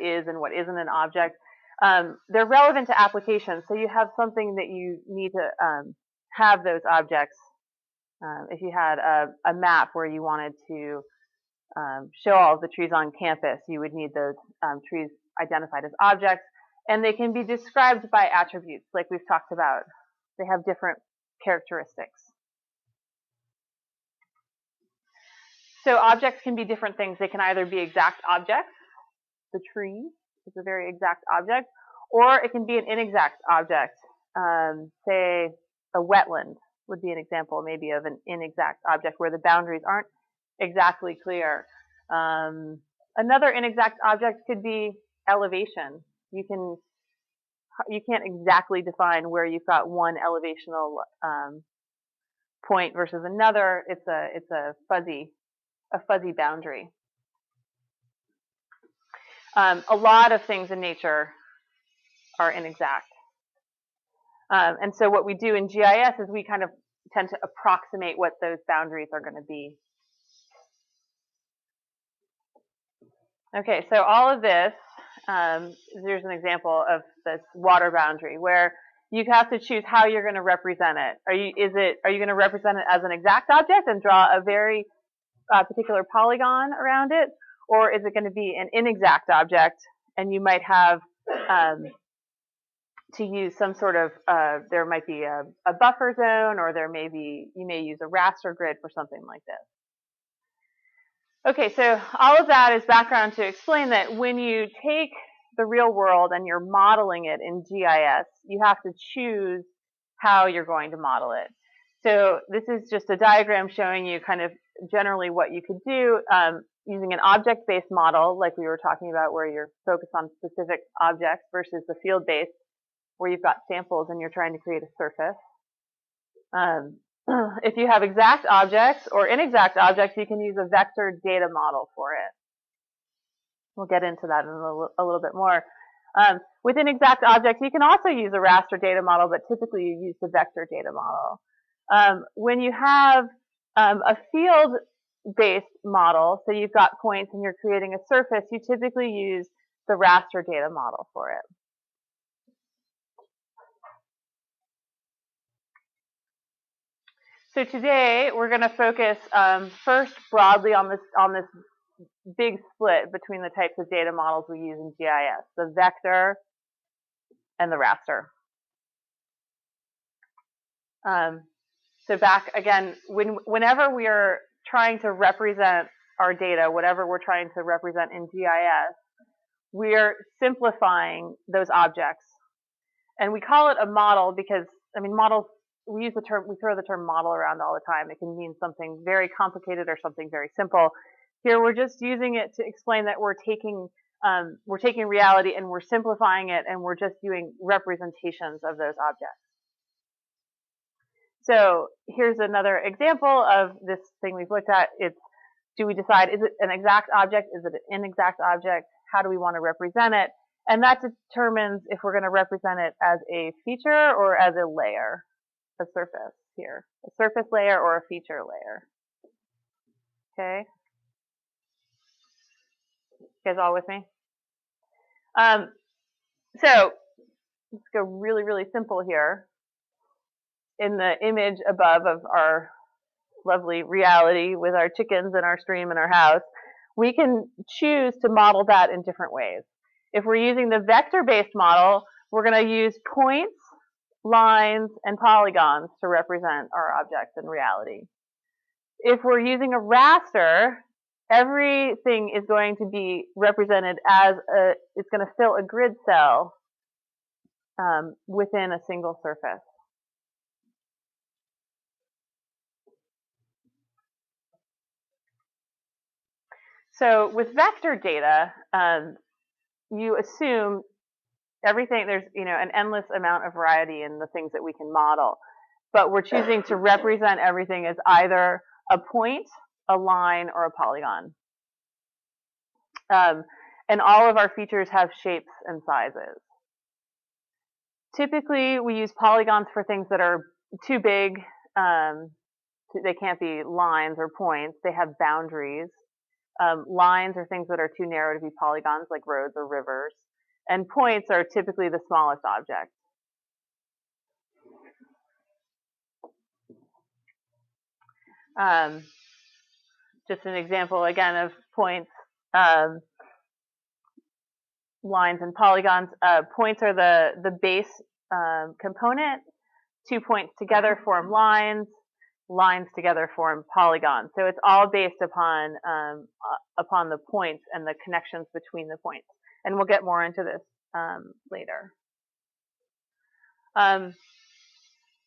is and what isn't an object. They're relevant to applications, so you have something that you need to have those objects. If you had a map where you wanted to show all of the trees on campus, you would need those trees identified as objects, and they can be described by attributes, like we've talked about. They have different characteristics. So objects can be different things. They can either be exact objects, the tree is a very exact object, or it can be an inexact object. Say a wetland would be an example maybe of an inexact object where the boundaries aren't exactly clear. Another inexact object could be elevation. You can't exactly define where you've got one elevational point versus another. It's a fuzzy boundary. A lot of things in nature are inexact. And so what we do in GIS is we kind of tend to approximate what those boundaries are going to be. Okay, so all of this, there's an example of this water boundary where you have to choose how you're going to represent it. Are you going to represent it as an exact object and draw a very particular polygon around it, or is it going to be an inexact object and you might have to use some sort of there might be a buffer zone, or you may use a raster grid for something like this. Okay, so all of that is background to explain that when you take the real world and you're modeling it in GIS, you have to choose how you're going to model it. So this is just a diagram showing you kind of generally what you could do using an object-based model, like we were talking about, where you're focused on specific objects, versus the field-based, where you've got samples and you're trying to create a surface. If you have exact objects or inexact objects, you can use a vector data model for it. We'll get into that in a little bit more. With inexact objects, you can also use a raster data model, but typically you use the vector data model. When you have a field-based model, so you've got points and you're creating a surface, you typically use the raster data model for it. So today we're going to focus first broadly on this big split between the types of data models we use in GIS, the vector and the raster. So back again, whenever we are trying to represent our data, whatever we're trying to represent in GIS, we're simplifying those objects. And we call it a model because, I mean, models, we throw the term model around all the time. It can mean something very complicated or something very simple. Here we're just using it to explain that we're taking reality and we're simplifying it, and we're just doing representations of those objects. So here's another example of this thing we've looked at. Do we decide, is it an exact object? Is it an inexact object? How do we want to represent it? And that determines if we're going to represent it as a feature or as a layer, a surface here, a surface layer or a feature layer. Okay? You guys all with me? So let's go really, really simple here. In the image above of our lovely reality with our chickens and our stream and our house, we can choose to model that in different ways. If we're using the vector-based model, we're going to use points, lines, and polygons to represent our objects in reality. If we're using a raster, everything is going to be represented as it's going to fill a grid cell within a single surface. So with vector data, you assume everything, there's an endless amount of variety in the things that we can model. But we're choosing to represent everything as either a point, a line, or a polygon. And all of our features have shapes and sizes. Typically, we use polygons for things that are too big. They can't be lines or points. They have boundaries. Lines are things that are too narrow to be polygons, like roads or rivers. And points are typically the smallest object. Just an example, again, of points, lines, and polygons. Points are the base component. 2 points together form lines. Lines together form polygons. So it's all based upon the points and the connections between the points. And we'll get more into this later.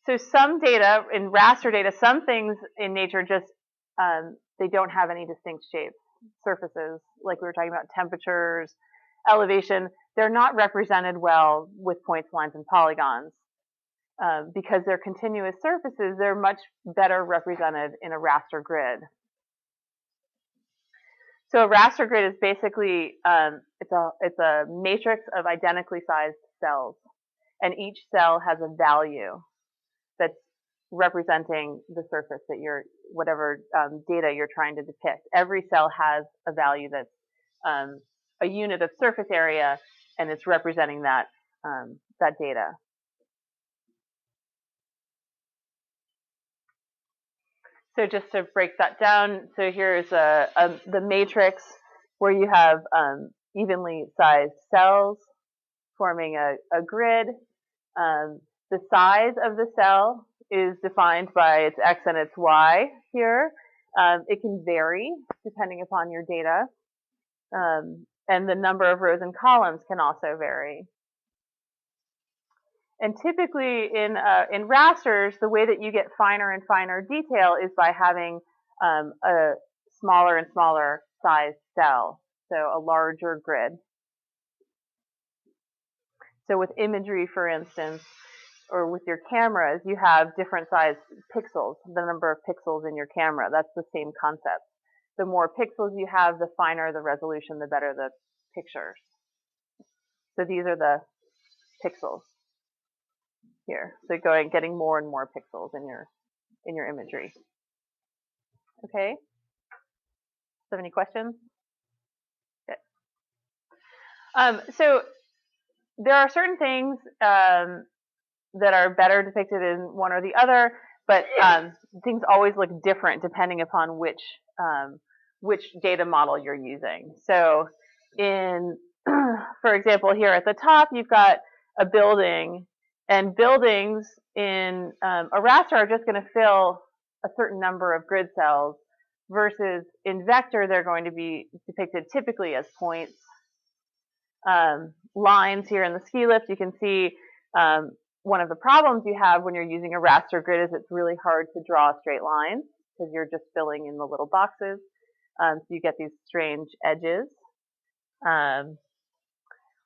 So some data, in raster data, some things in nature just, they don't have any distinct shapes. Surfaces, like we were talking about, temperatures, elevation, they're not represented well with points, lines, and polygons. Because they're continuous surfaces, they're much better represented in a raster grid. So a raster grid is basically, it's a matrix of identically sized cells. And each cell has a value that's representing the surface that whatever data you're trying to depict. Every cell has a value that's a unit of surface area, and it's representing that data. So just to break that down, so here's the matrix where you have evenly sized cells forming a grid. The size of the cell is defined by its x and its y here. It can vary depending upon your data. And the number of rows and columns can also vary. And typically in rasters, the way that you get finer and finer detail is by having a smaller and smaller sized cell, so a larger grid. So with imagery, for instance, or with your cameras, you have different sized pixels, the number of pixels in your camera. That's the same concept. The more pixels you have, the finer the resolution, the better the pictures. So these are the pixels here. So getting more and more pixels in your imagery. Okay. So any questions? Good. So there are certain things that are better depicted in one or the other, but things always look different depending upon which data model you're using. So for example, here at the top, you've got a building, and buildings in a raster are just going to fill a certain number of grid cells, versus in vector, they're going to be depicted typically as points. Lines here in the ski lift, you can see one of the problems you have when you're using a raster grid is it's really hard to draw straight lines because you're just filling in the little boxes. So you get these strange edges.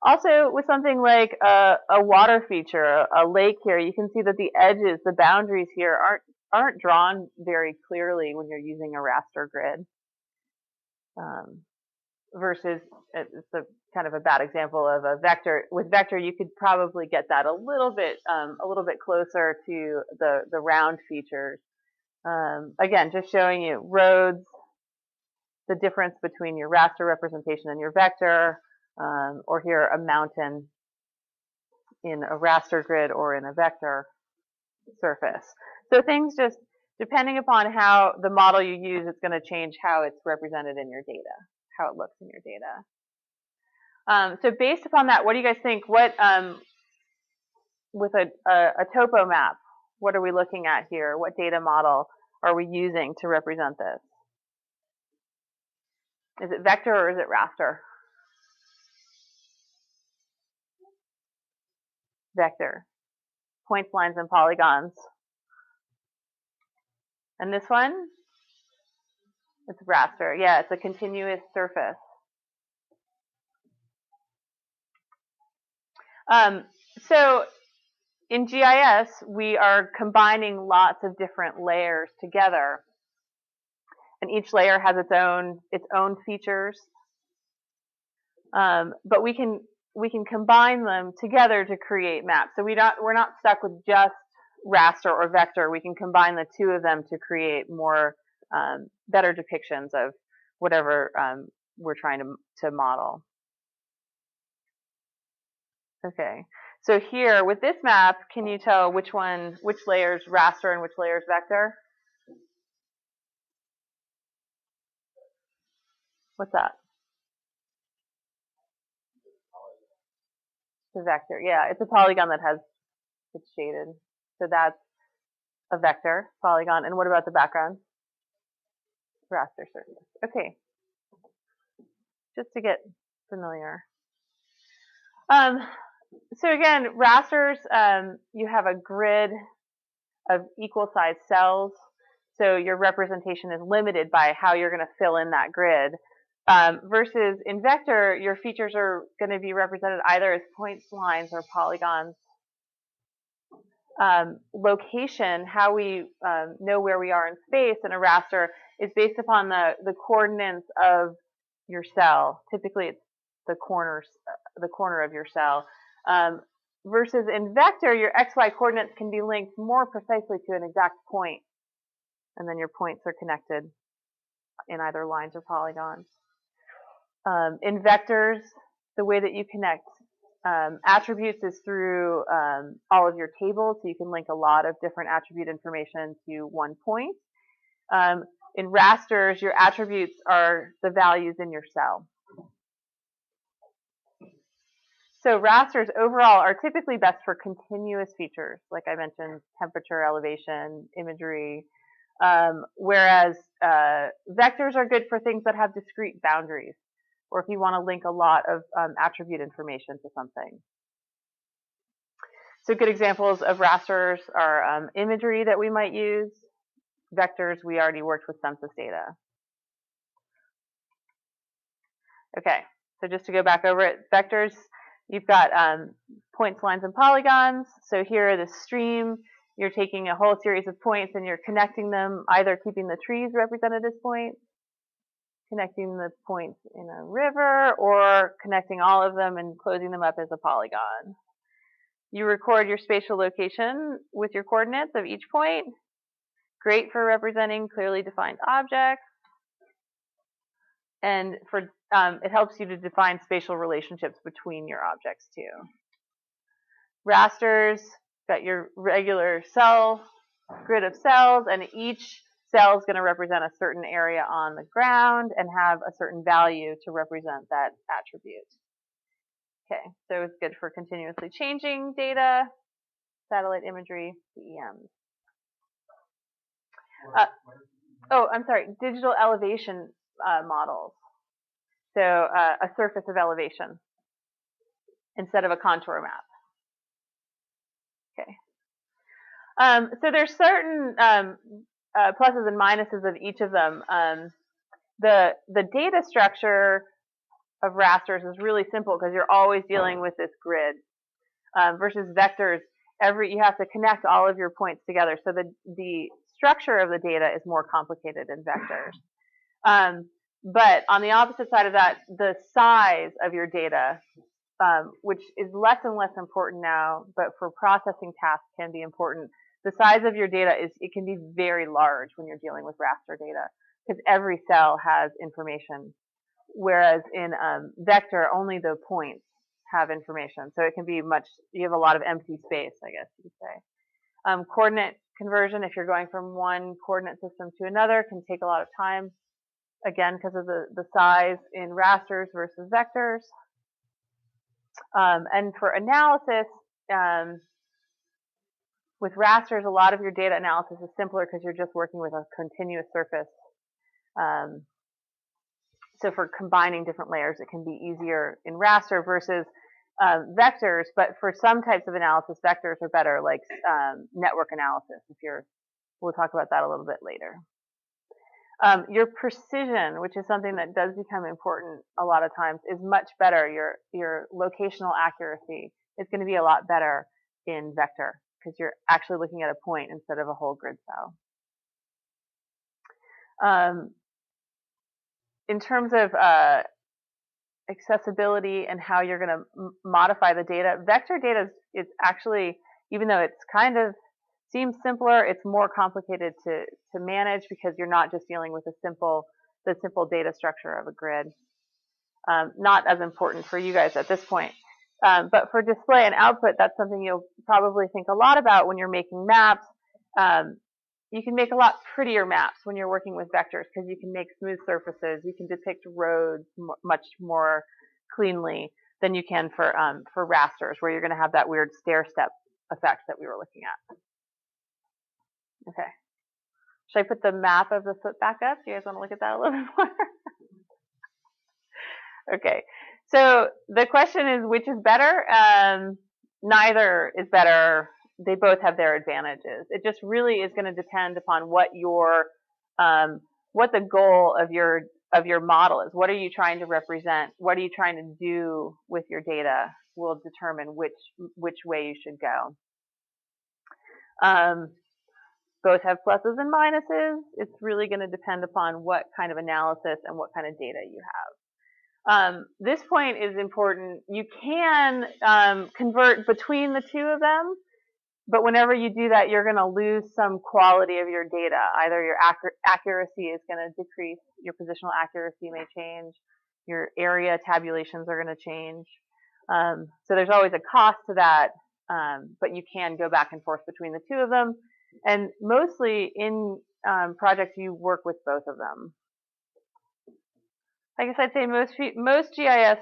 Also, with something like a water feature, a lake here, you can see that the edges, the boundaries here aren't drawn very clearly when you're using a raster grid. Versus, it's a kind of a bad example of a vector. With vector, you could probably get that a little bit closer to the round features. Again, just showing you roads, the difference between your raster representation and your vector, or here a mountain in a raster grid or in a vector surface. So things just, depending upon how the model you use, it's going to change how it's represented in your data, how it looks in your data. So based upon that, what do you guys think? What with a topo map, what are we looking at here? What data model are we using to represent this? Is it vector or is it raster? Vector. Points, lines, and polygons. And this one? It's raster. Yeah, it's a continuous surface. So in GIS, we are combining lots of different layers together, and each layer has its own features. But we can combine them together to create maps. So we're not stuck with just raster or vector. We can combine the two of them to create more better depictions of whatever we're trying to model. Okay, so here with this map, can you tell which layer is raster and which layer is vector? What's that? The vector, yeah, it's a polygon that it's shaded. So that's a vector polygon. And what about the background? Raster surface. Okay, just to get familiar. So again, rasters, you have a grid of equal size cells. So your representation is limited by how you're going to fill in that grid. Versus in vector, your features are going to be represented either as points, lines, or polygons. Location, how we know where we are in space in a raster, is based upon the coordinates of your cell. Typically, it's the corner of your cell. Versus in vector, your XY coordinates can be linked more precisely to an exact point, and then your points are connected in either lines or polygons. In vectors, the way that you connect attributes is through all of your tables, so you can link a lot of different attribute information to one point. In rasters, your attributes are the values in your cell. So rasters overall are typically best for continuous features, like I mentioned, temperature, elevation, imagery, whereas vectors are good for things that have discrete boundaries, or if you want to link a lot of attribute information to something. So good examples of rasters are imagery that we might use. Vectors, we already worked with census data. Okay, so just to go back over it, vectors, you've got points, lines, and polygons. So here, the stream, you're taking a whole series of points and you're connecting them, either keeping the trees represented as points, connecting the points in a river, or connecting all of them and closing them up as a polygon. You record your spatial location with your coordinates of each point. Great for representing clearly defined objects. And for it helps you to define spatial relationships between your objects too. Rasters, got your regular cell grid of cells, and each cell is going to represent a certain area on the ground and have a certain value to represent that attribute. Okay, so it's good for continuously changing data, satellite imagery, CEMs. Oh, I'm sorry, digital elevation models. So a surface of elevation instead of a contour map. Okay. So there's certain pluses and minuses of each of them. The data structure of rasters is really simple because you're always dealing with this grid. Versus vectors, you have to connect all of your points together. So the structure of the data is more complicated in vectors. But on the opposite side of that, the size of your data, which is less and less important now, but for processing tasks can be important. The size of your data it can be very large when you're dealing with raster data because every cell has information, whereas in vector, only the points have information. So it can be you have a lot of empty space, I guess you could say. Coordinate conversion, if you're going from one coordinate system to another, can take a lot of time. Again, because of the size in rasters versus vectors. And for analysis, with rasters, a lot of your data analysis is simpler because you're just working with a continuous surface. So for combining different layers, it can be easier in raster versus vectors. But for some types of analysis, vectors are better, like network analysis. We'll talk about that a little bit later. Your precision, which is something that does become important a lot of times, is much better. Your locational accuracy is going to be a lot better in vector because you're actually looking at a point instead of a whole grid cell. In terms of accessibility and how you're going to modify the data, vector data is actually, even though it's kind of seems simpler, it's more complicated to manage because you're not just dealing with a simple the simple data structure of a grid. Not as important for you guys at this point. But for display and output, that's something you'll probably think a lot about when you're making maps. You can make a lot prettier maps when you're working with vectors because you can make smooth surfaces. You can depict roads much more cleanly than you can for rasters, where you're going to have that weird stair-step effect that we were looking at. Okay. Should I put the map of the foot back up? Do you guys want to look at that a little bit more? Okay. So the question is, which is better? Neither is better. They both have their advantages. It just really is going to depend upon what the goal of your model is. What are you trying to represent? What are you trying to do with your data? Will determine which way you should go. Both have pluses and minuses. It's really going to depend upon what kind of analysis and what kind of data you have. This point is important. You can convert between the two of them, but whenever you do that, you're going to lose some quality of your data. Either your accuracy is going to decrease, your positional accuracy may change, your area tabulations are going to change. So there's always a cost to that, but you can go back and forth between the two of them. And mostly in projects, you work with both of them. I guess I'd say most GIS,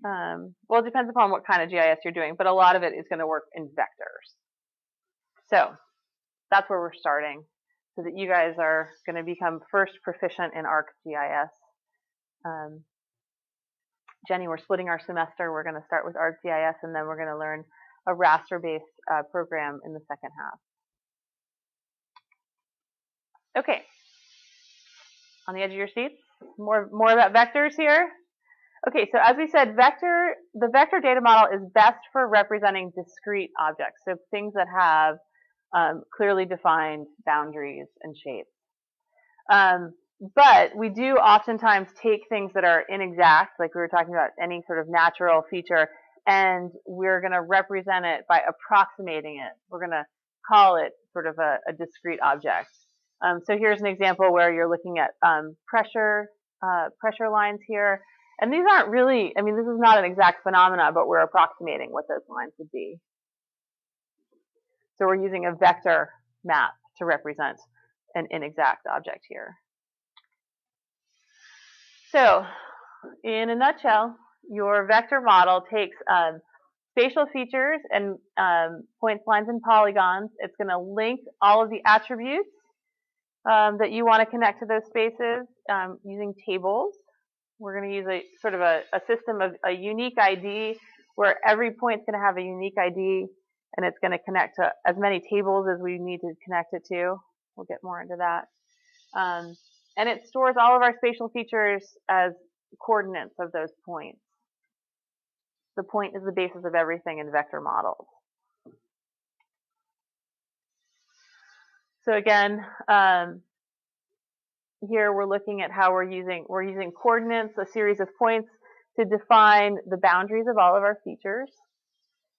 well, it depends upon what kind of GIS you're doing, but a lot of it is going to work in vectors. So that's where we're starting, so that you guys are going to become first proficient in ArcGIS. Jenny, we're splitting our semester. We're going to start with ArcGIS, and then we're going to learn a raster-based program in the second half. Okay, on the edge of your seats, more about vectors here. Okay, so as we said, the vector data model is best for representing discrete objects, so things that have clearly defined boundaries and shapes. But we do oftentimes take things that are inexact, like we were talking about any sort of natural feature, and we're going to represent it by approximating it. We're going to call it sort of a discrete object. So here's an example where you're looking at pressure lines here. And these aren't really, I mean, this is not an exact phenomena, but we're approximating what those lines would be. So we're using a vector map to represent an inexact object here. So in a nutshell, your vector model takes spatial features and points, lines, and polygons. It's going to link all of the attributes that you want to connect to those spaces using tables. We're going to use a sort of a system of a unique ID where every point's going to have a unique ID, and it's going to connect to as many tables as we need to connect it to. We'll get more into that. And it stores all of our spatial features as coordinates of those points. The point is the basis of everything in vector models. So again, here we're looking at how we're using coordinates, a series of points, to define the boundaries of all of our features.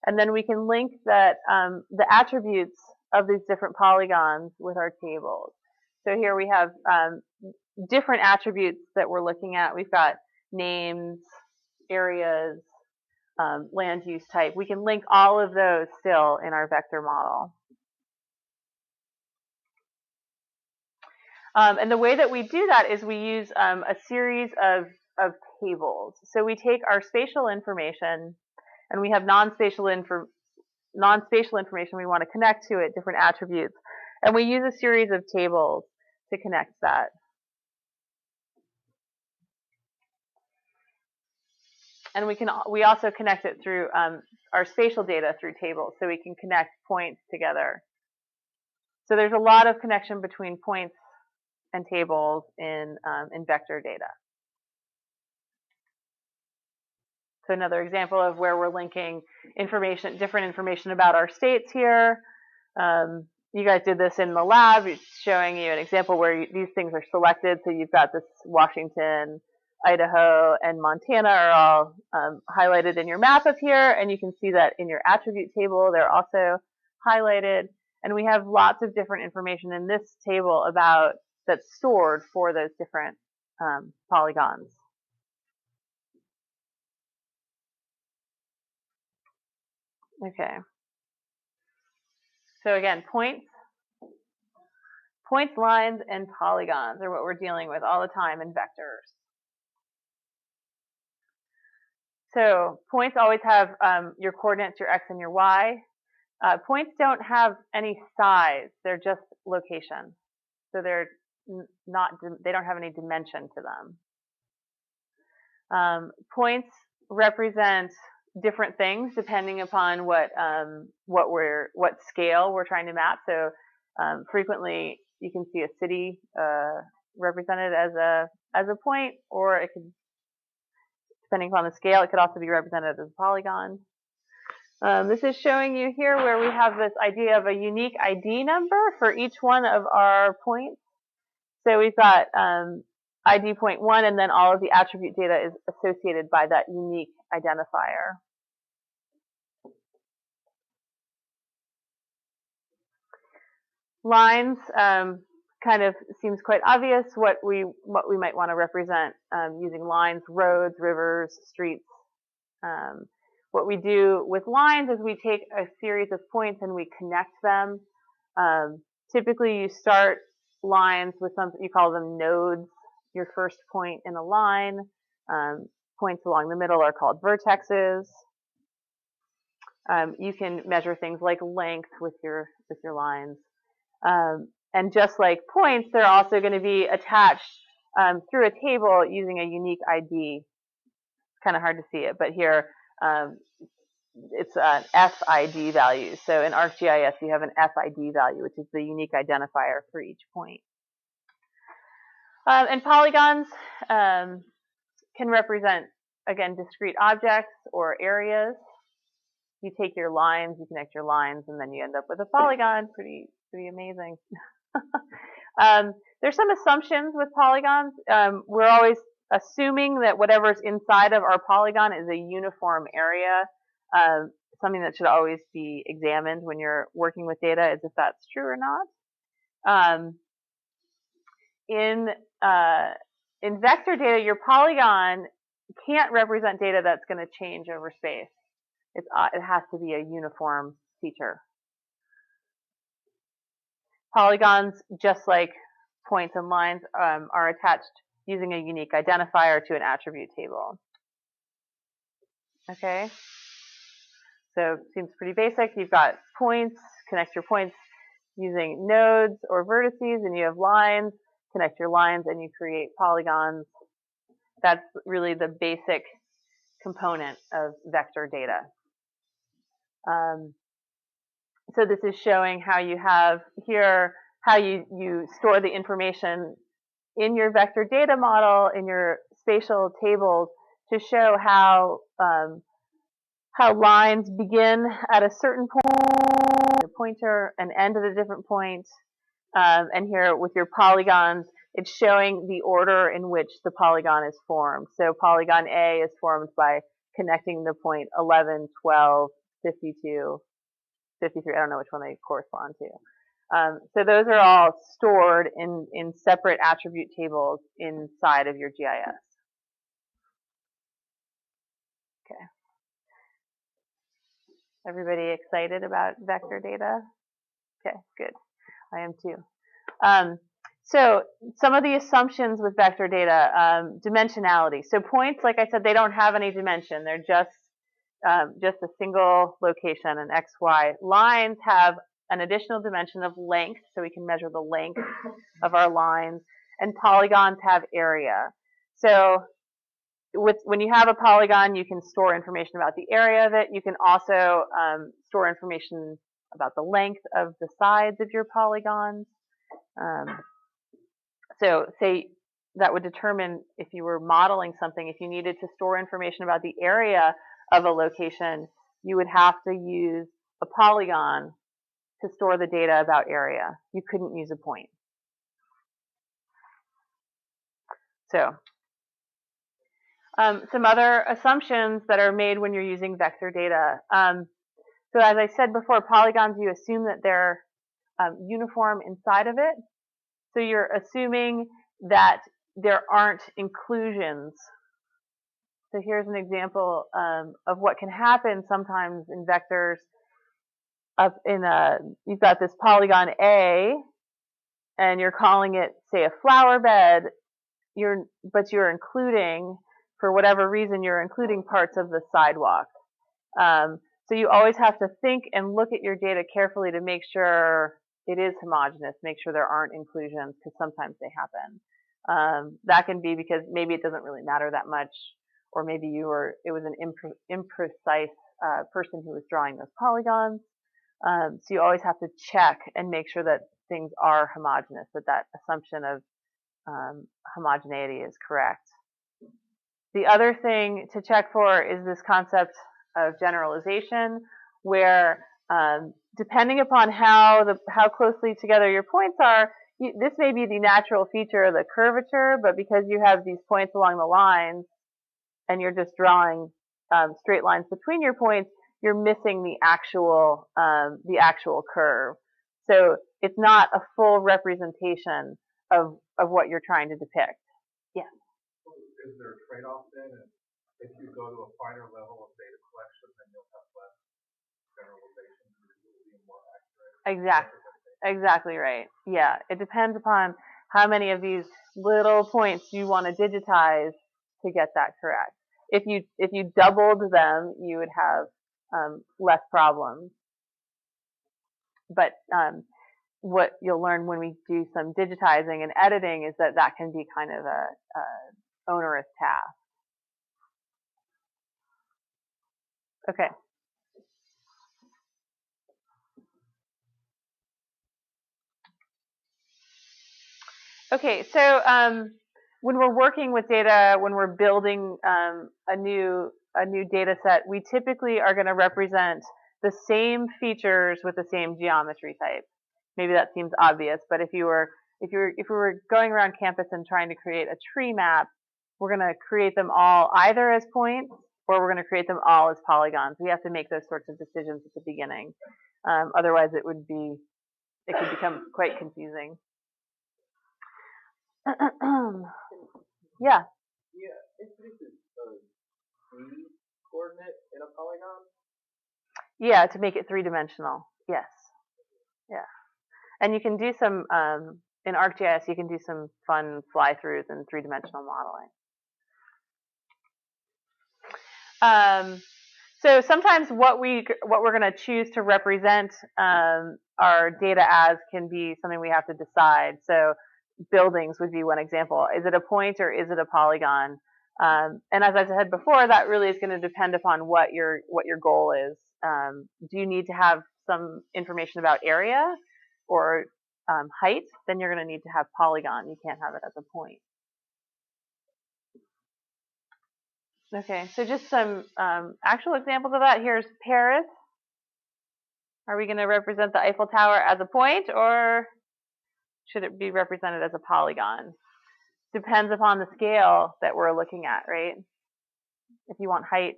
And then we can link that the attributes of these different polygons with our tables. So here we have different attributes that we're looking at. We've got names, areas, land use type. We can link all of those still in our vector model. And the way that we do that is we use a series of tables. So we take our spatial information, and we have non-spatial information we want to connect to it, different attributes. And we use a series of tables to connect that. And we also connect it through our spatial data through tables, so we can connect points together. So there's a lot of connection between points and tables in vector data. So another example of where we're linking information, different information about our states here. You guys did this in the lab. It's showing you an example where these things are selected. So you've got this Washington, Idaho, and Montana are all highlighted in your map up here. And you can see that in your attribute table, they're also highlighted. And we have lots of different information in this table about that's stored for those different polygons. Okay. So again, points, lines, and polygons are what we're dealing with all the time in vectors. So points always have your coordinates, your x and your y. Points don't have any size; they're just location. So they're they don't have any dimension to them. Points represent different things depending upon what scale we're trying to map. So frequently you can see a city represented as a point, or it could, depending upon the scale, it could also be represented as a polygon. This is showing you here where we have this idea of a unique ID number for each one of our points. So we've got ID point 1, and then all of the attribute data is associated by that unique identifier. Lines kind of seems quite obvious what we might want to represent using lines: roads, rivers, streets. What we do with lines is we take a series of points and we connect them. Typically, you start lines with something, you call them nodes, your first point in a line. Points along the middle are called vertexes. You can measure things like length with your lines. And just like points, they're also going to be attached through a table using a unique ID. It's kind of hard to see it, but here it's an FID value. So in ArcGIS, you have an FID value, which is the unique identifier for each point. And polygons can represent, again, discrete objects or areas. You take your lines, you connect your lines, and then you end up with a polygon. Pretty amazing. There's some assumptions with polygons. We're always assuming that whatever's inside of our polygon is a uniform area. Something that should always be examined when you're working with data is if that's true or not. In vector data, your polygon can't represent data that's going to change over space. It has to be a uniform feature. Polygons, just like points and lines, are attached using a unique identifier to an attribute table. Okay, so it seems pretty basic. You've got points, connect your points using nodes or vertices, and you have lines, connect your lines, and you create polygons. That's really the basic component of vector data. So this is showing how you have here, how you store the information in your vector data model, in your spatial tables, to show how lines begin at a certain point, a pointer, and end at a different point. And here with your polygons, it's showing the order in which the polygon is formed. So polygon A is formed by connecting the point 11, 12, 52, 53, I don't know which one they correspond to. So those are all stored in separate attribute tables inside of your GIS. Okay. Everybody excited about vector data? Okay, good. I am too. So some of the assumptions with vector data, dimensionality. So points, like I said, they don't have any dimension. They're just a single location, an X, Y. Lines have an additional dimension of length, so we can measure the length of our lines. And polygons have area. So when you have a polygon, you can store information about the area of it. You can also store information about the length of the sides of your polygons. So say that would determine, if you were modeling something, if you needed to store information about the area of a location, you would have to use a polygon to store the data about area. You couldn't use a point. So some other assumptions that are made when you're using vector data. So as I said before, polygons, you assume that they're uniform inside of it. So you're assuming that there aren't inclusions. So here's an example of what can happen sometimes in vectors. Up in you've got this polygon A, and you're calling it, say, a flower bed. But you're including, for whatever reason, you're including parts of the sidewalk. So you always have to think and look at your data carefully to make sure it is homogeneous, make sure there aren't inclusions, because sometimes they happen. That can be because maybe it doesn't really matter that much, or maybe it was an imprecise person who was drawing those polygons. So you always have to check and make sure that things are homogeneous, that assumption of homogeneity is correct. The other thing to check for is this concept of generalization, where depending upon how closely together your points are, this may be the natural feature of the curvature, but because you have these points along the lines and you're just drawing straight lines between your points, you're missing the actual curve. So it's not a full representation of what you're trying to depict. Yeah. Is there a trade-off then? And if you go to a finer level of data collection, then you'll have less generalization, you'll be more accurate. Exactly right. Yeah, it depends upon how many of these little points you want to digitize to get that correct. If you doubled them, you would have less problems. But what you'll learn when we do some digitizing and editing is that can be kind of a onerous task. Okay. Okay, so when we're working with data, when we're building a new data set, we typically are going to represent the same features with the same geometry type. Maybe that seems obvious, but if we were going around campus and trying to create a tree map, we're going to create them all either as points or we're going to create them all as polygons. We have to make those sorts of decisions at the beginning. Otherwise, it could become quite confusing. Yeah. Yeah, introduces a Z coordinate in a polygon. Yeah, to make it three-dimensional. Yes. Yeah. And you can do some in ArcGIS. You can do some fun fly-throughs and three-dimensional modeling. So sometimes what we're going to choose to represent our data as can be something we have to decide. So buildings would be one example. Is it a point or is it a polygon? And as I said before, that really is going to depend upon what your goal is. Do you need to have some information about area or height? Then you're going to need to have polygon. You can't have it as a point. Okay, so just some actual examples of that. Here's Paris. Are we going to represent the Eiffel Tower as a point, or should it be represented as a polygon? Depends upon the scale that we're looking at, right? If you want height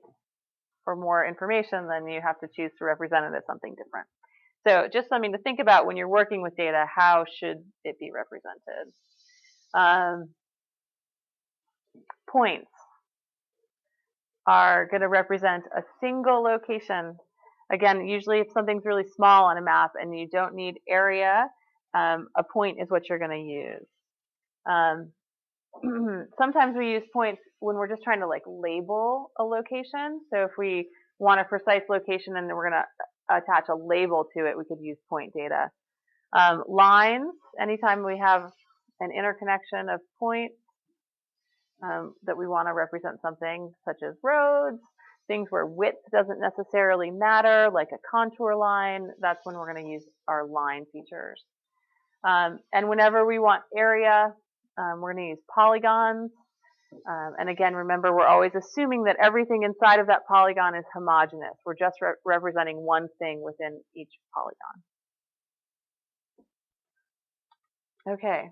or more information, then you have to choose to represent it as something different. So just something to think about when you're working with data, how should it be represented? Points are going to represent a single location. Again, usually if something's really small on a map and you don't need area, a point is what you're going to use. Sometimes we use points when we're just trying to label a location. So if we want a precise location and then we're going to attach a label to it, we could use point data. Lines, anytime we have an interconnection of points that we want to represent something, such as roads, things where width doesn't necessarily matter, like a contour line, that's when we're going to use our line features. And whenever we want area, we're going to use polygons. And again, remember, we're always assuming that everything inside of that polygon is homogeneous. We're just representing one thing within each polygon. Okay,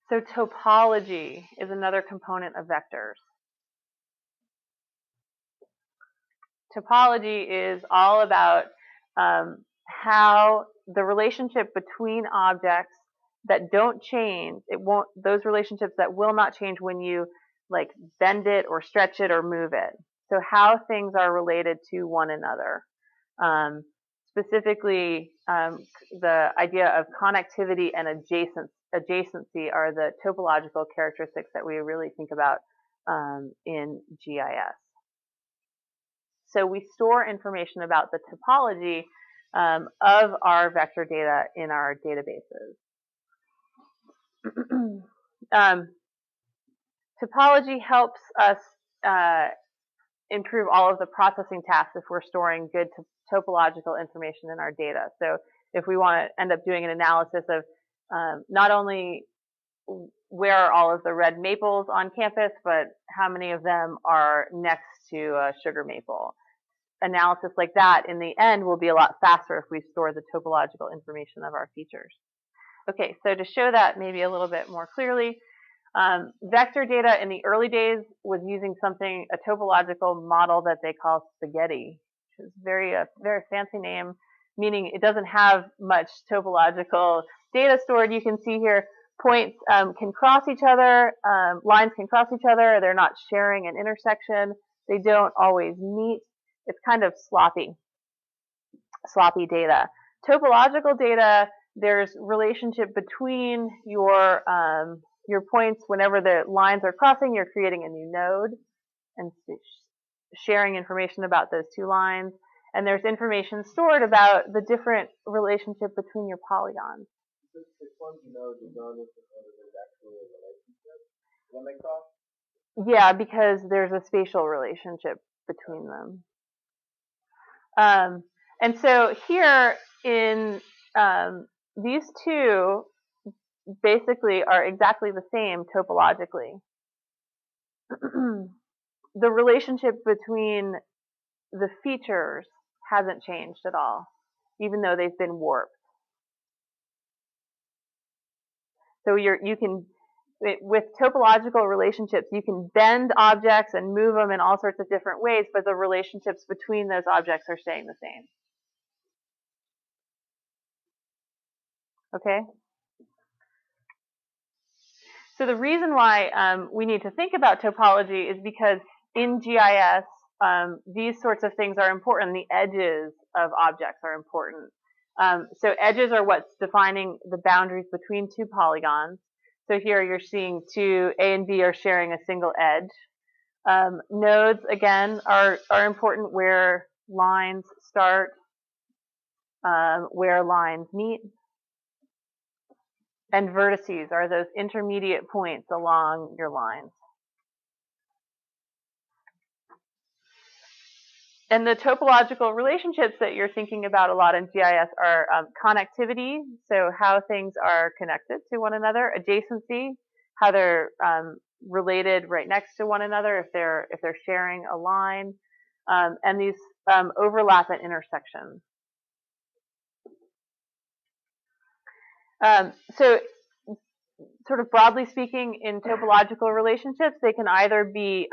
so topology is another component of vectors. Topology is all about how the relationship between objects that don't change. Those relationships that will not change when you like bend it or stretch it or move it. So how things are related to one another. Specifically, the idea of connectivity and adjacency are the topological characteristics that we really think about in GIS. So we store information about the topology of our vector data in our databases. Topology helps us improve all of the processing tasks if we're storing good topological information in our data. So if we want to end up doing an analysis of not only where are all of the red maples on campus, but how many of them are next to a sugar maple. Analysis like that in the end will be a lot faster if we store the topological information of our features. Okay, so to show that maybe a little bit more clearly, vector data in the early days was using a topological model that they call spaghetti, which is a very fancy name, meaning it doesn't have much topological data stored. You can see here points can cross each other, lines can cross each other, they're not sharing an intersection, they don't always meet. It's kind of sloppy data. Topological data, there's relationship between your points. Whenever the lines are crossing, you're creating a new node and sharing information about those two lines. And there's information stored about the different relationship between your polygons. Which ones you know regardless of whether there's actually a relationship? Does that make sense? Yeah, because there's a spatial relationship between them. And so here in these two basically are exactly the same topologically. The relationship between the features hasn't changed at all, even though they've been warped. So with topological relationships, you can bend objects and move them in all sorts of different ways, but the relationships between those objects are staying the same. Okay? So the reason why we need to think about topology is because in GIS, these sorts of things are important. The edges of objects are important. So edges are what's defining the boundaries between two polygons. So here you're seeing A and B are sharing a single edge. Nodes, again, are important, where lines start, where lines meet. And vertices are those intermediate points along your lines. And the topological relationships that you're thinking about a lot in GIS are connectivity, so how things are connected to one another, adjacency, how they're related right next to one another if they're sharing a line, and these overlap and intersections. So sort of broadly speaking, in topological relationships, they can either be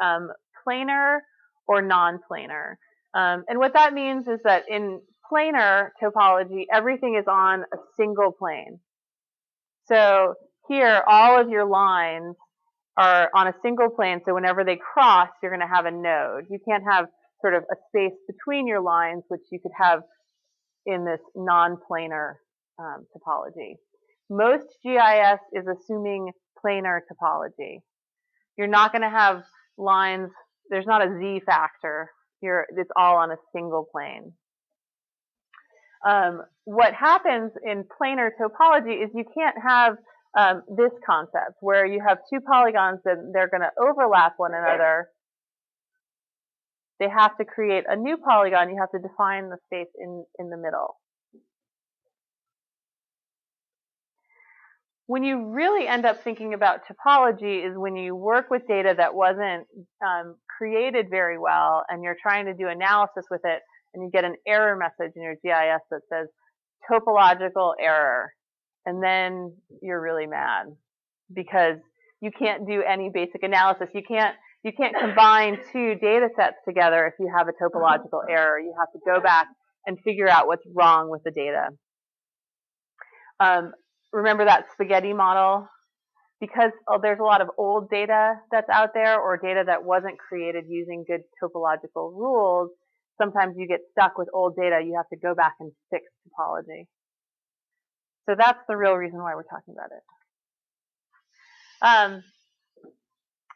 planar or non-planar. And what that means is that in planar topology, everything is on a single plane. So here, all of your lines are on a single plane, so whenever they cross, you're going to have a node. You can't have sort of a space between your lines, which you could have in this non-planar topology. Most GIS is assuming planar topology. You're not going to have lines, there's not a Z factor. It's all on a single plane. What happens in planar topology is you can't have this concept where you have two polygons and they're going to overlap one another. They have to create a new polygon. You have to define the space in the middle. When you really end up thinking about topology is when you work with data that wasn't created very well and you're trying to do analysis with it and you get an error message in your GIS that says topological error, and then you're really mad because you can't do any basic analysis. You can't combine two data sets together if you have a topological error. You have to go back and figure out what's wrong with the data. remember that spaghetti model? Because there's a lot of old data that's out there, or data that wasn't created using good topological rules, sometimes you get stuck with old data. You have to go back and fix topology. So that's the real reason why we're talking about it.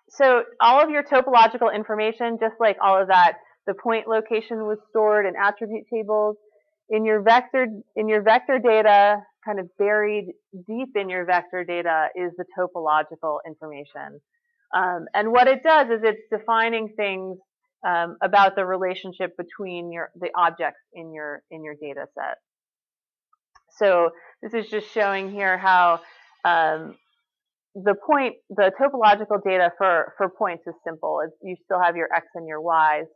So all of your topological information, just like all of that, the point location was stored in attribute tables. In your vector data, kind of buried deep in your vector data, is the topological information. And what it does is it's defining things about the relationship between the objects in your data set. So this is just showing here how the topological data for points is simple. You still have your x and your y's.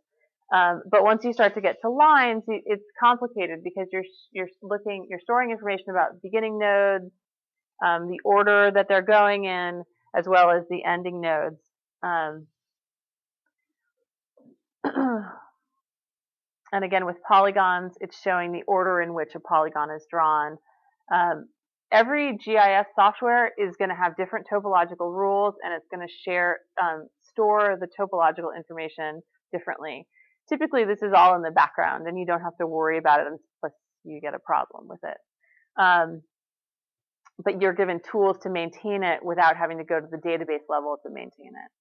But once you start to get to lines, it's complicated because you're storing information about beginning nodes, the order that they're going in, as well as the ending nodes. And again, with polygons, it's showing the order in which a polygon is drawn. Every GIS software is going to have different topological rules, and it's going to store the topological information differently. Typically, this is all in the background, and you don't have to worry about it unless you get a problem with it. But you're given tools to maintain it without having to go to the database level to maintain it.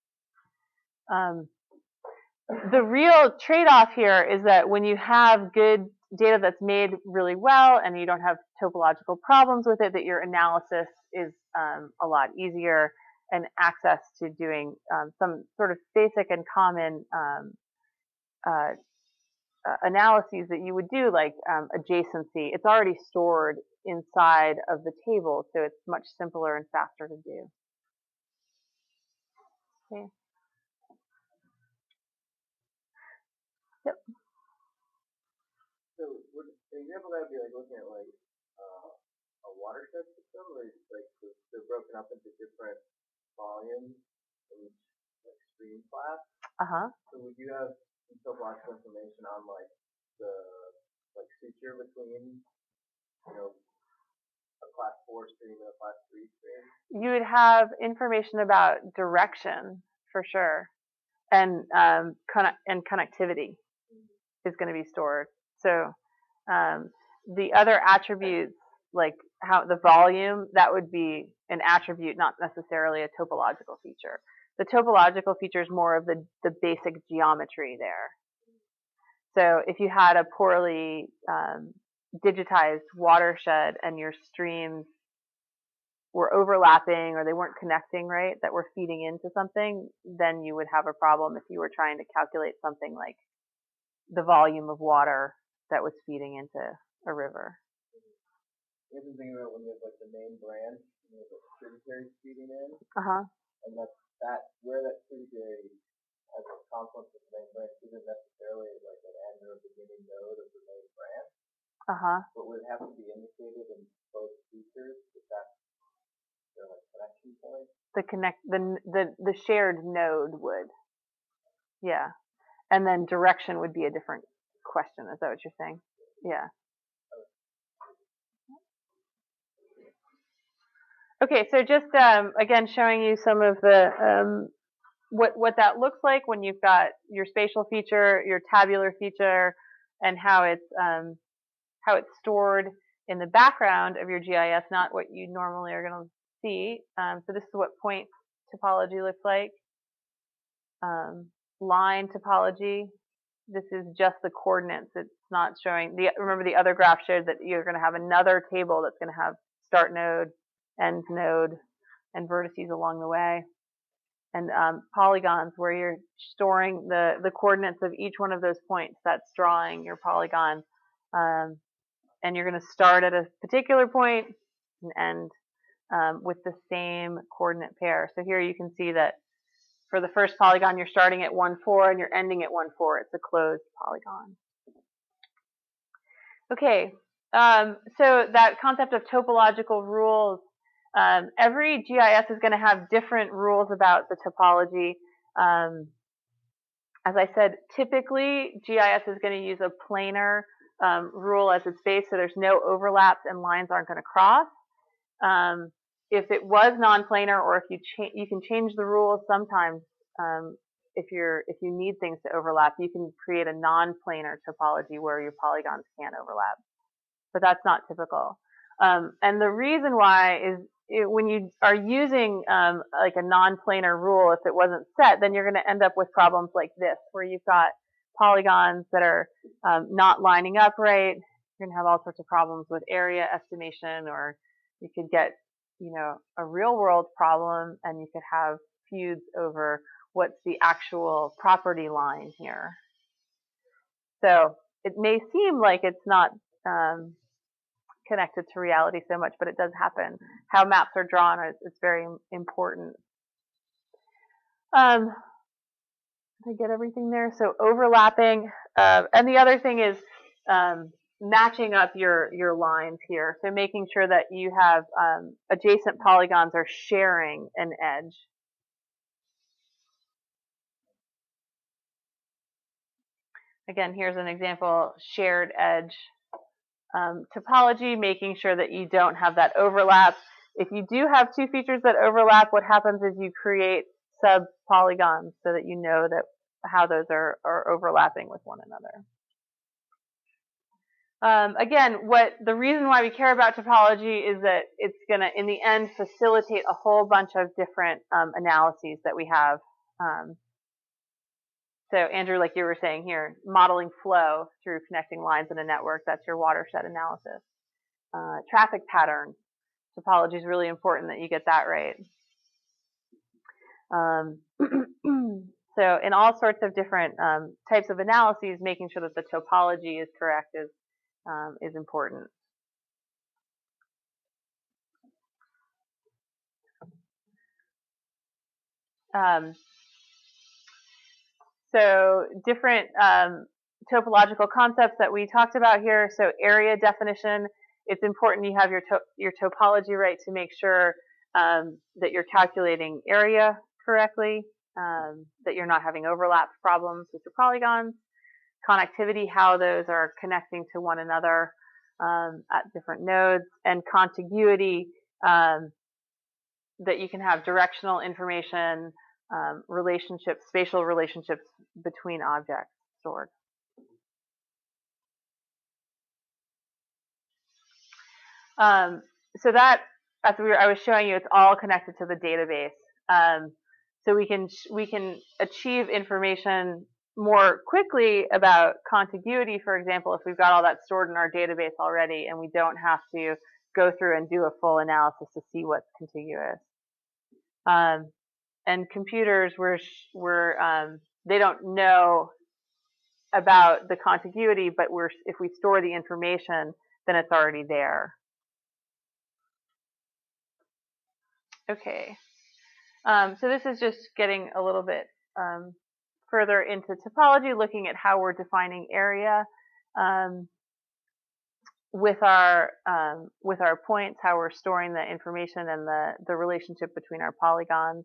The real trade-off here is that when you have good data that's made really well and you don't have topological problems with it, that your analysis is a lot easier, and access to doing some sort of basic and common analyses that you would do, like adjacency. It's already stored inside of the table, so it's much simpler and faster to do. Okay. Yep. So would an example that would be like looking at like a watershed system, where it's like they're broken up into different volumes in each like stream class. So would you have some topological information on like the suture between, you know, a class 4 stream and a class 3 stream? You would have information about direction for sure, and connectivity is going to be stored. So the other attributes, like how the volume, that would be an attribute, not necessarily a topological feature. The topological feature is more of the basic geometry there. So if you had a poorly digitized watershed and your streams were overlapping or they weren't connecting right, that were feeding into something, then you would have a problem if you were trying to calculate something like the volume of water that was feeding into a river. You have to think about when you have like the main branch and you have like tributaries feeding in, and that where that tributary has a confluence with the main branch isn't necessarily like an end or a beginning node of the main branch. But would have to be indicated in both features if that's their like connection point. The shared node would. Yeah. And then direction would be a different question. Is that what you're saying? Yeah. Okay, so just again showing you some of the what that looks like when you've got your spatial feature, your tabular feature, and how it's stored in the background of your GIS, not what you normally are going to see. So this is what point topology looks like. Line topology. This is just the coordinates. It's not showing remember the other graph showed that you're going to have another table that's going to have start node, end node, and vertices along the way. And polygons, where you're storing the coordinates of each one of those points. That's drawing your polygon. And you're going to start at a particular point and end with the same coordinate pair. So here you can see that for the first polygon, you're starting at 1, 4, and you're ending at 1, 4. It's a closed polygon. Okay, so that concept of topological rules, every GIS is going to have different rules about the topology. As I said, typically GIS is going to use a planar rule as its base, so there's no overlaps and lines aren't going to cross. If it was non-planar, or if you can change the rules sometimes. If you need things to overlap, you can create a non-planar topology where your polygons can't overlap, but that's not typical. And the reason why is when you are using like a non-planar rule, if it wasn't set, then you're going to end up with problems like this, where you've got polygons that are not lining up right. You're going to have all sorts of problems with area estimation, or you could get, a real-world problem, and you could have feuds over what's the actual property line here. So it may seem like it's not connected to reality so much, but it does happen. How maps are drawn is very important. Did I get everything there? So overlapping, and the other thing is matching up your lines here. So making sure that you have adjacent polygons are sharing an edge. Again, here's an example, shared edge topology, making sure that you don't have that overlap. If you do have two features that overlap, what happens is you create sub-polygons so that you know that how those are overlapping with one another. Again, the reason why we care about topology is that it's going to, in the end, facilitate a whole bunch of different analyses that we have. So Andrew, like you were saying here, modeling flow through connecting lines in a network, that's your watershed analysis. Traffic patterns, topology is really important that you get that right. So in all sorts of different types of analyses, making sure that the topology is correct is important. So different topological concepts that we talked about here. So area definition, it's important you have your topology right to make sure that you're calculating area correctly, that you're not having overlap problems with your polygons. Connectivity, how those are connecting to one another at different nodes, and contiguity, that you can have directional information, relationships, spatial relationships between objects stored. So that, as I was showing you, it's all connected to the database. So we can achieve information more quickly about contiguity, for example, if we've got all that stored in our database already, and we don't have to go through and do a full analysis to see what's contiguous. And computers, they don't know about the contiguity, but if we store the information, then it's already there. Okay, so this is just getting a little bit further into topology, looking at how we're defining area with our points, how we're storing the information, and the relationship between our polygons.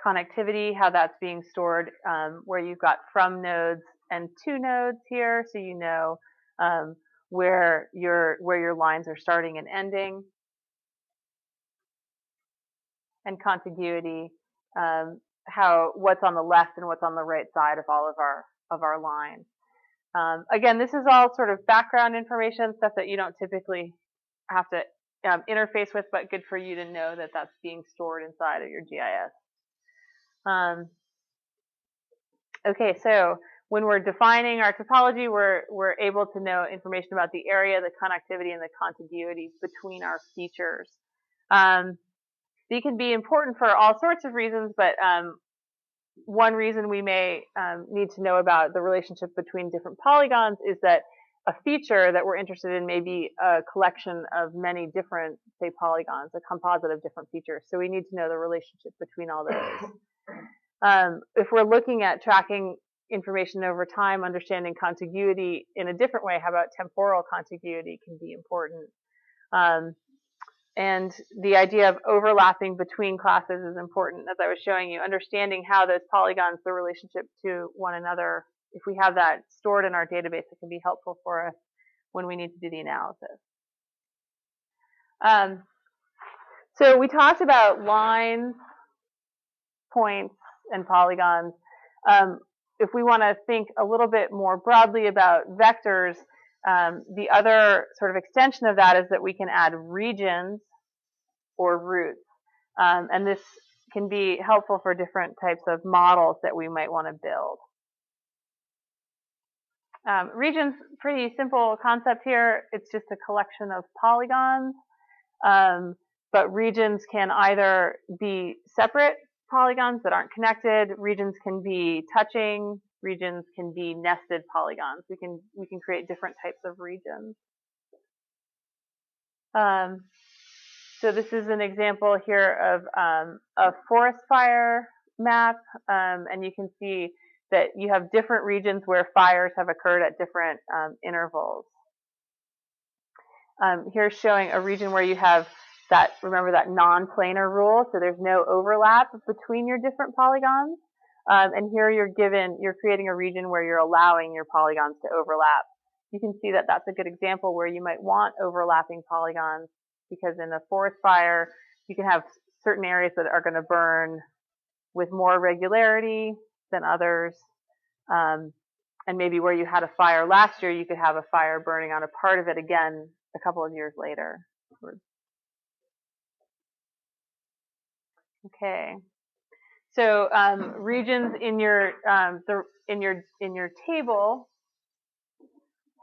Connectivity, how that's being stored, where you've got from nodes and to nodes here, so you know where your lines are starting and ending. And contiguity, what's on the left and what's on the right side of all of our lines. Again, this is all sort of background information, stuff that you don't typically have to interface with, but good for you to know that that's being stored inside of your GIS. Okay, so when we're defining our topology, we're able to know information about the area, the connectivity, and the contiguity between our features. They can be important for all sorts of reasons, but one reason we may need to know about the relationship between different polygons is that a feature that we're interested in may be a collection of many different, say, polygons, a composite of different features. So we need to know the relationship between all those. If we're looking at tracking information over time, understanding contiguity in a different way, how about temporal contiguity can be important. And the idea of overlapping between classes is important, as I was showing you, understanding how those polygons, the relationship to one another, if we have that stored in our database, it can be helpful for us when we need to do the analysis. So we talked about lines, points, and polygons. If we want to think a little bit more broadly about vectors, the other sort of extension of that is that we can add regions or routes. And this can be helpful for different types of models that we might want to build. Regions, pretty simple concept here. It's just a collection of polygons. But regions can either be separate polygons that aren't connected. Regions can be touching. Regions can be nested polygons. We can create different types of regions. So this is an example here of a forest fire map, and you can see that you have different regions where fires have occurred at different intervals. Here's showing a region where you have that, remember that non-planar rule, so there's no overlap between your different polygons. And here you're creating a region where you're allowing your polygons to overlap. You can see that that's a good example where you might want overlapping polygons, because in a forest fire, you can have certain areas that are going to burn with more regularity than others. And maybe where you had a fire last year, you could have a fire burning on a part of it again a couple of years later. Okay. So regions in your table.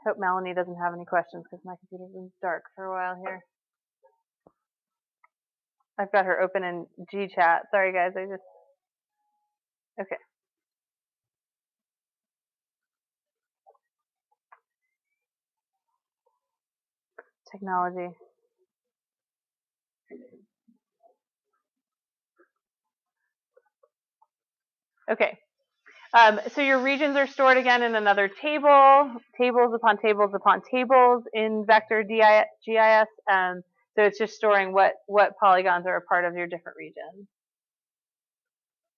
Hope Melanie doesn't have any questions because my computer's been dark for a while here. I've got her open in GChat. Sorry guys, okay. Technology. Okay. So your regions are stored again in another table, tables upon tables upon tables in vector GIS. So it's just storing what polygons are a part of your different regions.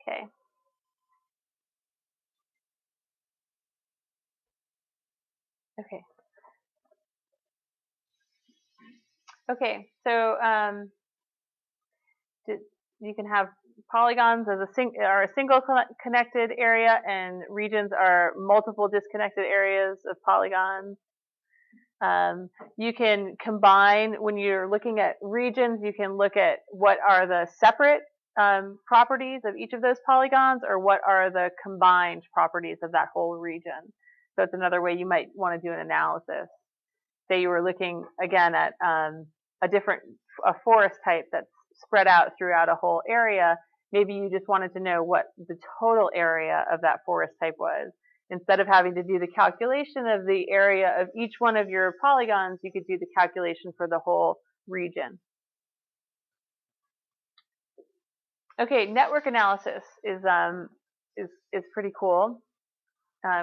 Okay. Okay. Okay. So you can have polygons as a single connected area, and regions are multiple disconnected areas of polygons. You can combine, when you're looking at regions, you can look at what are the separate properties of each of those polygons, or what are the combined properties of that whole region. So it's another way you might want to do an analysis. Say you were looking again at a forest type that's spread out throughout a whole area. Maybe you just wanted to know what the total area of that forest type was. Instead of having to do the calculation of the area of each one of your polygons, you could do the calculation for the whole region. Okay, network analysis is pretty cool.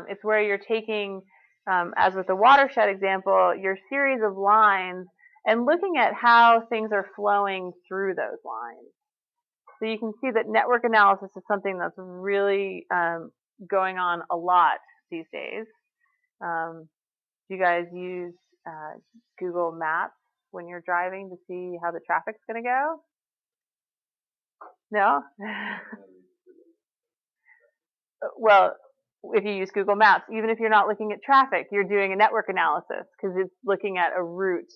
It's where you're taking, as with the watershed example, your series of lines and looking at how things are flowing through those lines. So you can see that network analysis is something that's really going on a lot these days. Do you guys use Google Maps when you're driving to see how the traffic's going to go? No? Well, if you use Google Maps, even if you're not looking at traffic, you're doing a network analysis because it's looking at a route.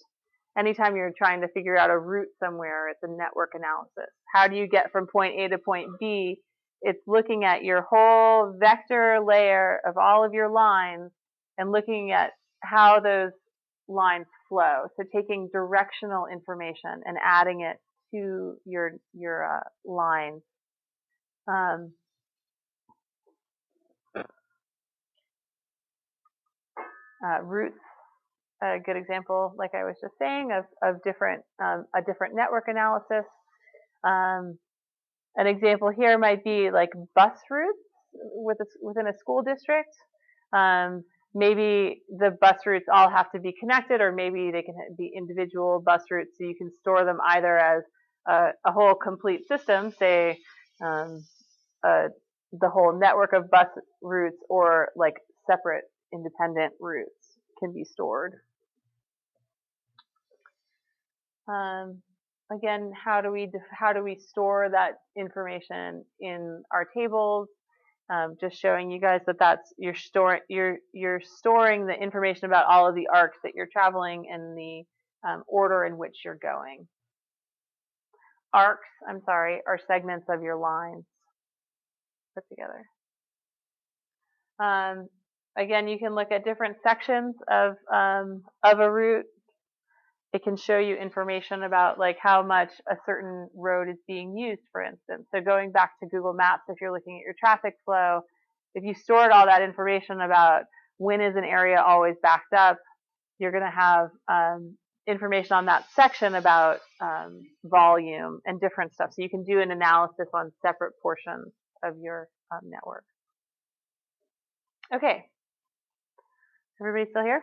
Anytime you're trying to figure out a route somewhere, it's a network analysis. How do you get from point A to point B? It's looking at your whole vector layer of all of your lines and looking at how those lines flow. So taking directional information and adding it to your lines. Routes, a good example, like I was just saying, of a different network analysis. An example here might be like bus routes within a school district. Maybe the bus routes all have to be connected, or maybe they can be individual bus routes, so you can store them either as a whole complete system, say the whole network of bus routes, or like separate independent routes can be stored. Again, how do we store that information in our tables? Just showing you guys that you're storing the information about all of the arcs that you're traveling in the order in which you're going. Arcs, I'm sorry, are segments of your lines put together. Again, you can look at different sections of a route. It can show you information about like how much a certain road is being used, for instance. So going back to Google Maps, if you're looking at your traffic flow, if you stored all that information about when is an area always backed up, you're going to have information on that section about volume and different stuff. So you can do an analysis on separate portions of your network. Okay. Everybody still here?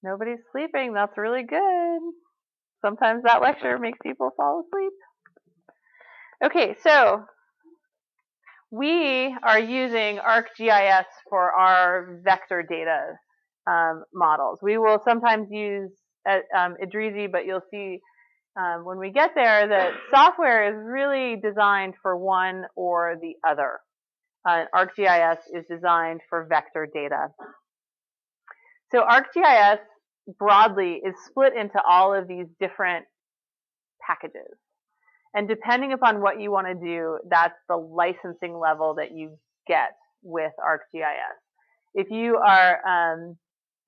Nobody's sleeping. That's really good. Sometimes that lecture makes people fall asleep. Okay, so we are using ArcGIS for our vector data models. We will sometimes use Idrizi, but you'll see when we get there that software is really designed for one or the other. ArcGIS is designed for vector data. So ArcGIS broadly is split into all of these different packages. And depending upon what you want to do, that's the licensing level that you get with ArcGIS. If you are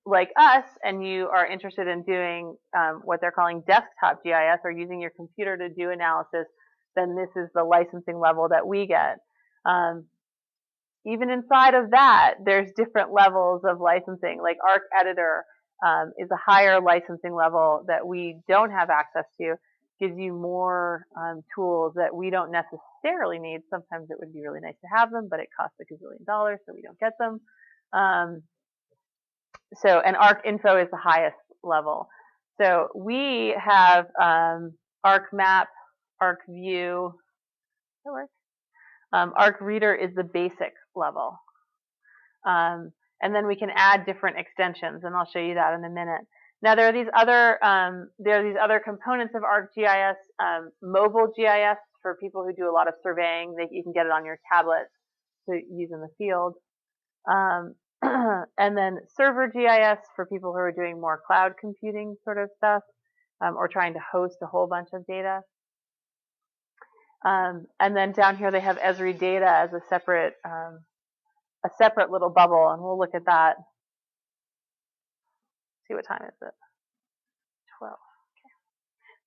like us and you are interested in doing what they're calling desktop GIS or using your computer to do analysis, then this is the licensing level that we get. Even inside of that, there's different levels of licensing. Like Arc Editor is a higher licensing level that we don't have access to. Gives you more tools that we don't necessarily need. Sometimes it would be really nice to have them, but it costs $1 gazillion, so we don't get them. And Arc Info is the highest level. So we have Arc Map, Arc View. That works. Arc Reader is the basic level. And then we can add different extensions, and I'll show you that in a minute. Now there are these other components of ArcGIS, mobile GIS for people who do a lot of surveying. You can get it on your tablet to use in the field. And then server GIS for people who are doing more cloud computing sort of stuff, or trying to host a whole bunch of data. And then down here they have Esri data as a separate little bubble, and we'll look at that. See what time is it? 12. Okay.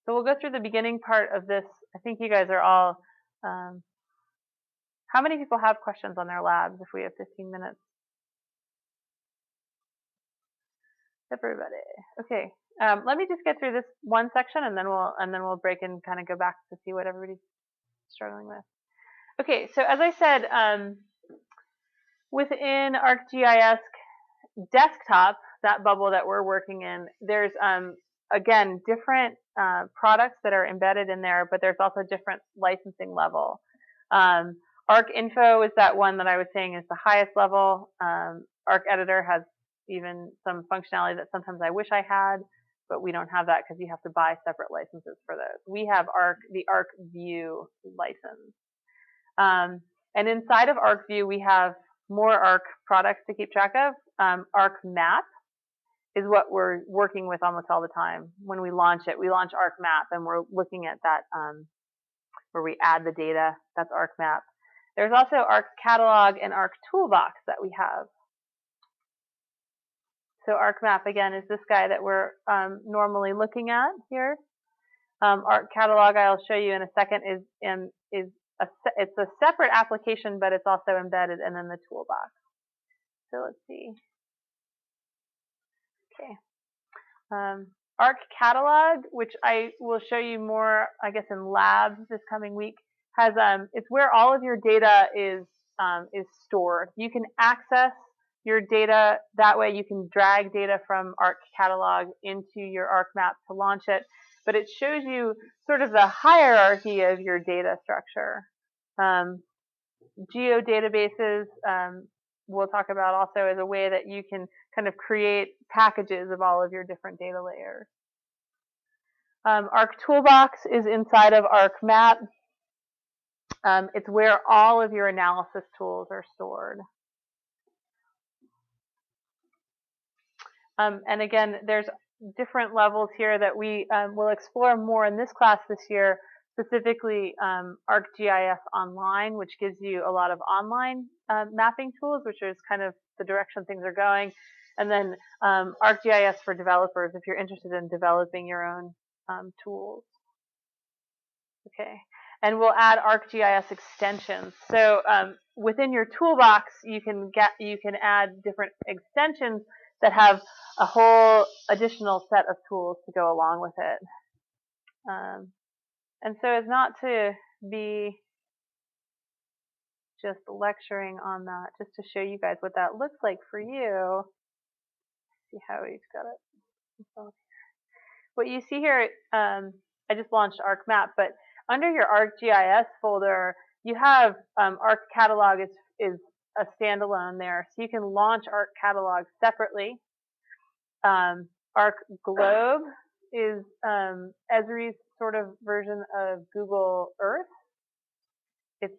So we'll go through the beginning part of this. I think you guys are all. How many people have questions on their labs? If we have 15 minutes. Everybody. Okay. Let me just get through this one section, and then we'll break and kind of go back to see what everybody's struggling with. Okay. So as I said, within ArcGIS desktop, that bubble that we're working in, there's again different products that are embedded in there, but there's also different licensing level. Arc Info is that one that I was saying is the highest level. Arc Editor has even some functionality that sometimes I wish I had, but we don't have that because you have to buy separate licenses for those. We have the Arc View license. And inside of Arc View, we have more Arc products to keep track of. Arc Map is what we're working with almost all the time. When we launch it, we launch Arc Map, and we're looking at that where we add the data. That's Arc Map. There's also Arc Catalog and Arc Toolbox that we have. So Arc Map, again, is this guy that we're normally looking at here. Arc Catalog, I'll show you in a second, it's a separate application, but it's also embedded, and then the toolbox. So let's see. Okay. Arc Catalog, which I will show you more, I guess, in labs this coming week, has it's where all of your data is stored. You can access your data that way. You can drag data from Arc Catalog into your Arc Map to launch it, but it shows you sort of the hierarchy of your data structure. Geodatabases, we'll talk about also as a way that you can kind of create packages of all of your different data layers. Arc Toolbox is inside of Arc Map. It's where all of your analysis tools are stored. And again, there's different levels here that we will explore more in this class this year, specifically ArcGIS Online, which gives you a lot of online mapping tools, which is kind of the direction things are going. And then ArcGIS for developers, if you're interested in developing your own tools. Okay, and we'll add ArcGIS extensions. So within your toolbox, you can add different extensions that have a whole additional set of tools to go along with it. And so it's not to be just lecturing on that, just to show you guys what that looks like for you. See how we've got it. What you see here, I just launched ArcMap, but under your ArcGIS folder, you have ArcCatalog is a standalone there, so you can launch ArcCatalog separately. ArcGlobe is Esri's sort of version of Google Earth. It's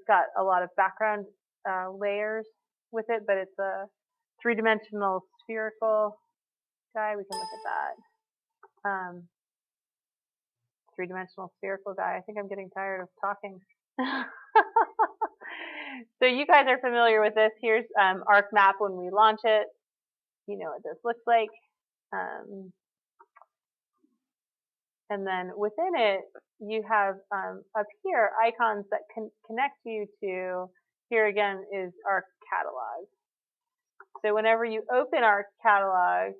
got a lot of background layers with it, but it's a three-dimensional spherical guy. We can look at that. Three-dimensional spherical guy. I think I'm getting tired of talking. So you guys are familiar with this. Here's ArcMap when we launch it. You know what this looks like. And then within it, you have up here icons that can connect you to, here again is ArcCatalog. So whenever you open ArcCatalog,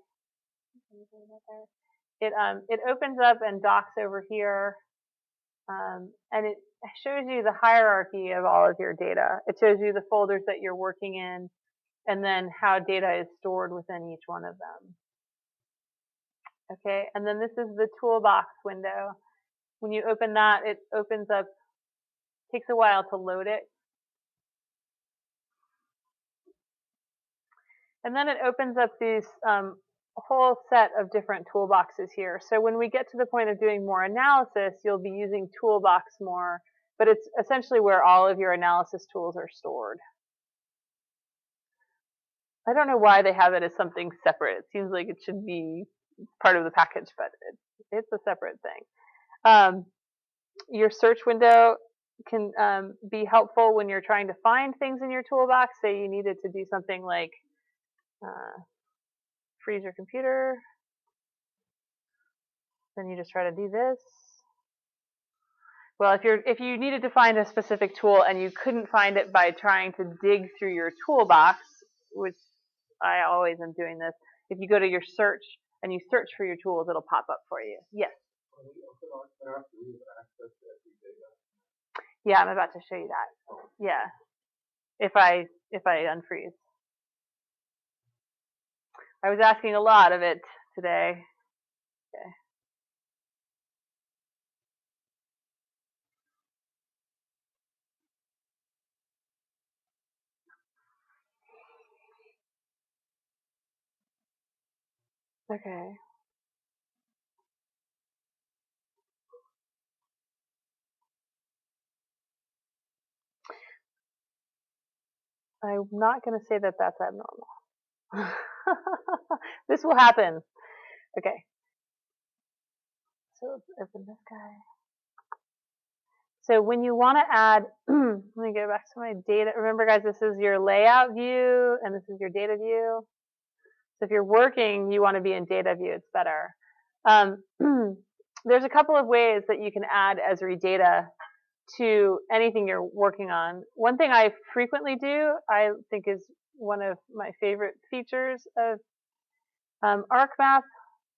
it opens up and docks over here, and it shows you the hierarchy of all of your data. It shows you the folders that you're working in, and then how data is stored within each one of them. Okay, and then this is the toolbox window. When you open that, it opens up, takes a while to load it. And then it opens up these whole set of different toolboxes here. So when we get to the point of doing more analysis, you'll be using toolbox more, but it's essentially where all of your analysis tools are stored. I don't know why they have it as something separate. It seems like it should be part of the package, but it's a separate thing. Your search window can be helpful when you're trying to find things in your toolbox. Say you needed to do something like freeze your computer. Then you just try to do this. Well, if you needed to find a specific tool and you couldn't find it by trying to dig through your toolbox, which I always am doing this, if you go to your search and you search for your tools, it'll pop up for you. Yes? Yeah, I'm about to show you that. Yeah. If I unfreeze. I was asking a lot of it today. Okay. Okay. I'm not going to say that that's abnormal. This will happen. Okay. So let's open this guy. So when you want to add, let me go back to my data. Remember, guys, this is your layout view, and this is your data view. So if you're working, you want to be in data view. It's better. There's a couple of ways that you can add Esri data to anything you're working on. One thing I frequently do, I think is one of my favorite features of ArcMap.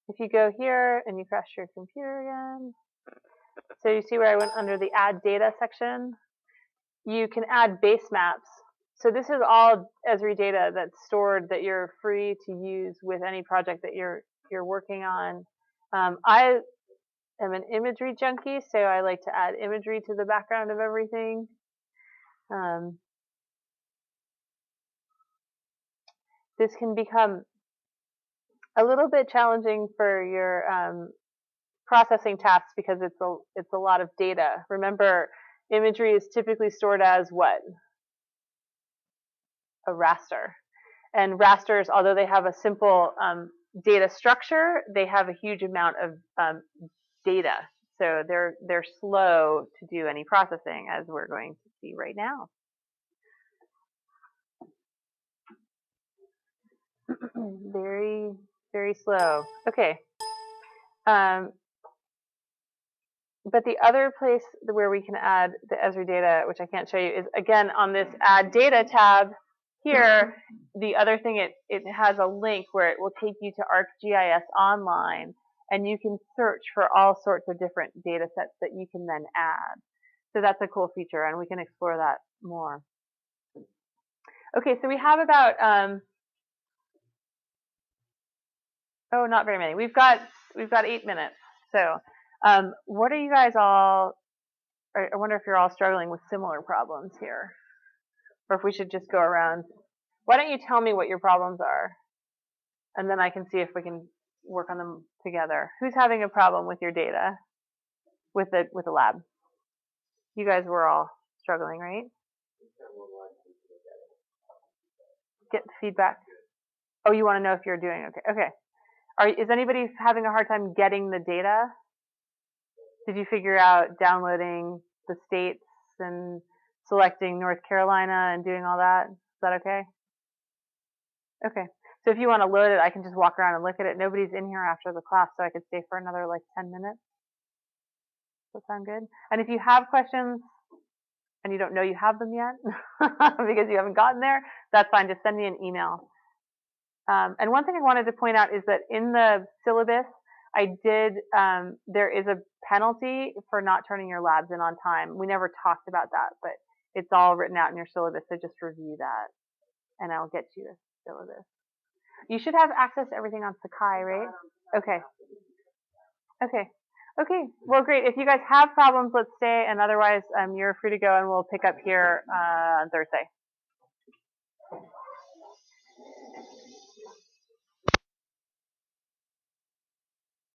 If you go here and you crash your computer again, so you see where I went under the add data section, you can add base maps. So this is all Esri data that's stored that you're free to use with any project that you're working on. I am an imagery junkie, so I like to add imagery to the background of everything. This can become a little bit challenging for your processing tasks because it's a lot of data. Remember, imagery is typically stored as what? A raster. And rasters, although they have a simple data structure, they have a huge amount of data. So they're slow to do any processing, as we're going to see right now. Very, very slow. Okay. But the other place where we can add the Esri data, which I can't show you, is again on this Add Data tab here. The other thing, it has a link where it will take you to ArcGIS Online, and you can search for all sorts of different data sets that you can then add. So that's a cool feature, and we can explore that more. Okay, so we have about, oh, not very many. We've got 8 minutes. So what are you guys all, I wonder if you're all struggling with similar problems here, or if we should just go around. Why don't you tell me what your problems are, and then I can see if we can work on them together. Who's having a problem with your data, with the lab? You guys were all struggling, right? Get feedback. Oh, you want to know if you're doing okay. Okay. Is anybody having a hard time getting the data? Did you figure out downloading the states and selecting North Carolina and doing all that? Is that okay? Okay. So if you want to load it, I can just walk around and look at it. Nobody's in here after the class, so I could stay for another like 10 minutes. Does that sound good? And if you have questions and you don't know you have them yet because you haven't gotten there, that's fine. Just send me an email. And one thing I wanted to point out is that in the syllabus, there is a penalty for not turning your labs in on time. We never talked about that, but it's all written out in your syllabus, so just review that, and I'll get you the syllabus. You should have access to everything on Sakai, right? Okay. Okay. Okay. Well, great. If you guys have problems, let's stay, and otherwise, you're free to go, and we'll pick up here on Thursday.